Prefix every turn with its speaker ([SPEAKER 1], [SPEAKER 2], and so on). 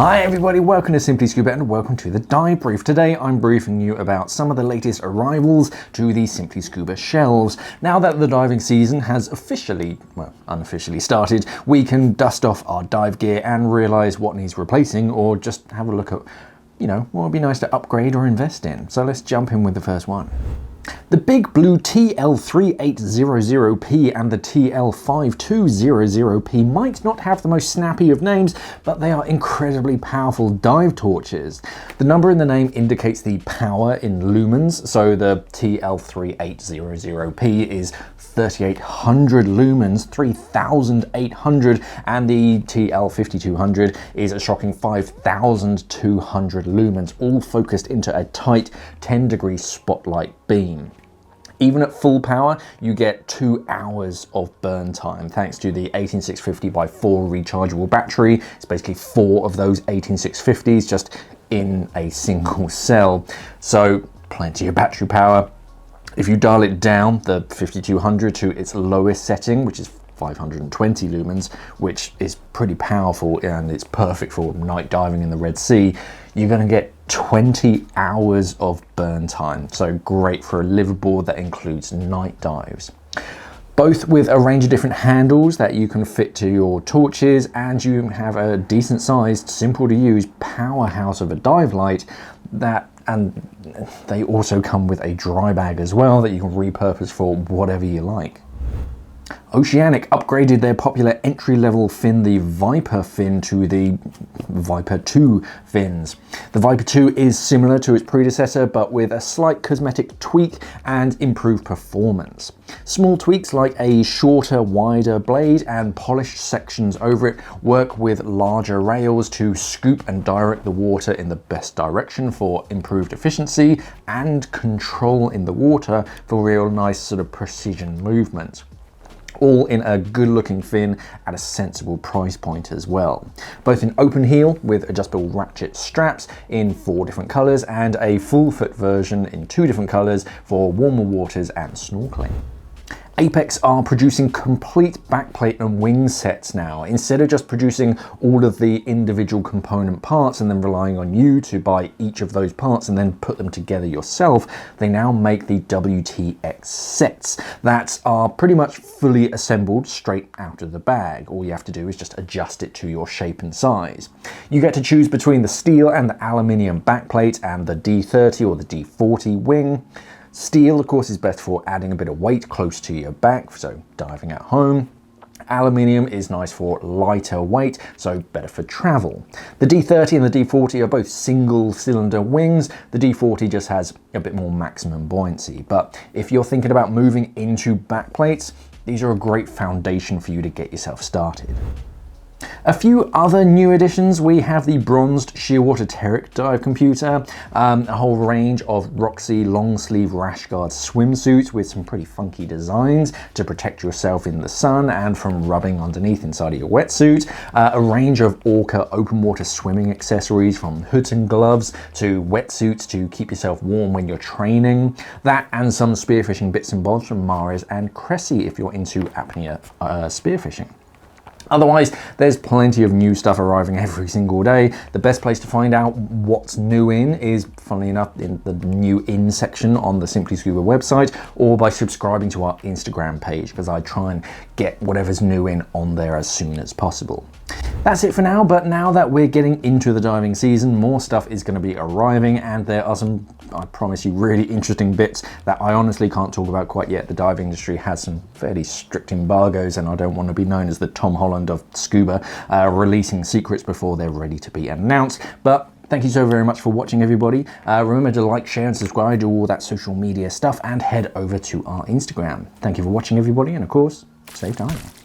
[SPEAKER 1] Hi everybody, welcome to Simply Scuba and welcome to the dive brief. Today I'm briefing you about some of the latest arrivals to the Simply Scuba shelves. Now that the diving season has officially, well, unofficially started, we can dust off our dive gear and realise what needs replacing, or just have a look at, what would be nice to upgrade or invest in. So let's jump in with the first one. The BIGBLUE TL3800P and the TL5200P might not have the most snappy of names, but they are incredibly powerful dive torches. The number in the name indicates the power in lumens, so the TL3800P is 3800 lumens, 3800, and the TL5200 is a shocking 5200 lumens, all focused into a tight 10-degree spotlight beam. Even at full power, you get 2 hours of burn time thanks to the 18650x4 rechargeable battery. It's basically 4 of those 18650s just in a single cell. So plenty of battery power. If you dial it down, the 5200 to its lowest setting, which is 520 lumens, which is pretty powerful and it's perfect for night diving in the Red Sea, you're going to get 20 hours of burn time. So great for a liveaboard that includes night dives. Both with a range of different handles that you can fit to your torches, and you have a decent sized, simple to use powerhouse of a dive light and they also come with a dry bag as well that you can repurpose for whatever you like. OCEANIC upgraded their popular entry-level fin, the Viper fin, to the Viper 2 fins. The Viper 2 is similar to its predecessor, but with a slight cosmetic tweak and improved performance. Small tweaks like a shorter, wider blade and polished sections over it work with larger rails to scoop and direct the water in the best direction for improved efficiency, and control in the water for real nice sort of precision movement. All in a good looking fin at a sensible price point as well. Both in open heel with adjustable ratchet straps in 4 different colours, and a full foot version in 2 different colours for warmer waters and snorkeling. APEKS are producing complete backplate and wing sets now. Instead of just producing all of the individual component parts and then relying on you to buy each of those parts and then put them together yourself, they now make the WTX sets that are pretty much fully assembled straight out of the bag. All you have to do is just adjust it to your shape and size. You get to choose between the steel and the aluminium backplate and the D30 or the D40 wing. Steel, of course, is best for adding a bit of weight close to your back, so diving at home. Aluminium is nice for lighter weight, so better for travel. The D30 and the D40 are both single cylinder wings. The D40 just has a bit more maximum buoyancy, but if you're thinking about moving into backplates, these are a great foundation for you to get yourself started. A few other new additions: we have the bronzed shearwater TERIC dive computer, a whole range of ROXY long sleeve rash guard swimsuits with some pretty funky designs to protect yourself in the sun and from rubbing underneath inside of your wetsuit, a range of ORCA open water swimming accessories from hoods and gloves to wetsuits to keep yourself warm when you're training, that and some spearfishing bits and bobs from Mares and Cressy if you're into apnea spearfishing. Otherwise, there's plenty of new stuff arriving every single day. The best place to find out what's new in is, funnily enough, in the new in section on the Simply Scuba website, or by subscribing to our Instagram page, because I try and get whatever's new in on there as soon as possible. That's it for now, but now that we're getting into the diving season, more stuff is going to be arriving, and there are some, I promise you, really interesting bits that I honestly can't talk about quite yet. The diving industry has some fairly strict embargoes, and I don't want to be known as the Tom Holland of scuba, releasing secrets before they're ready to be announced. But thank you so very much for watching, everybody. Remember to like, share and subscribe, do all that social media stuff, and head over to our Instagram. Thank you for watching, everybody, and of course, safe diving.